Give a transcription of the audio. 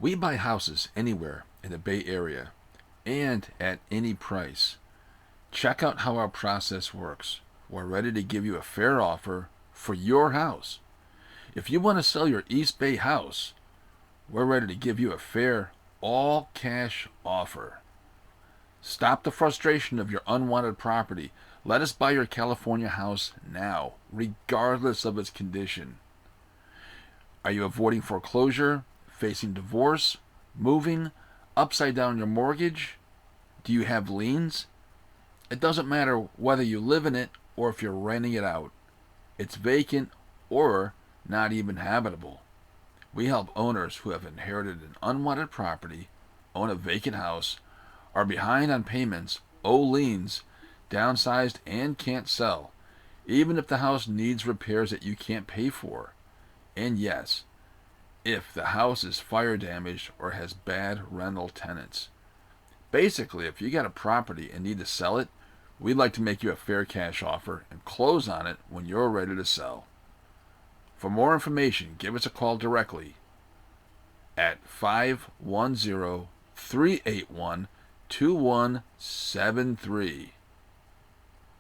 We buy houses anywhere in the Bay Area and at any price. Check out how our process works. We're ready to give you a fair offer for your house. If you want to sell your East Bay house, we're ready to give you a fair, all-cash offer. Stop the frustration of your unwanted property. Let us buy your California house now, regardless of its condition. Are you avoiding foreclosure, facing divorce, moving, upside down your mortgage? Do you have liens? It doesn't matter whether you live in it or if you're renting it out. It's vacant or not even habitable. We help owners who have inherited an unwanted property, own a vacant house, are behind on payments, owe liens, downsized, and can't sell, even if the house needs repairs that you can't pay for. And yes, if the house is fire damaged or has bad rental tenants. Basically, if you got a property and need to sell it, we'd like to make you a fair cash offer and close on it when you're ready to sell. For more information, give us a call directly at 510-381-2173.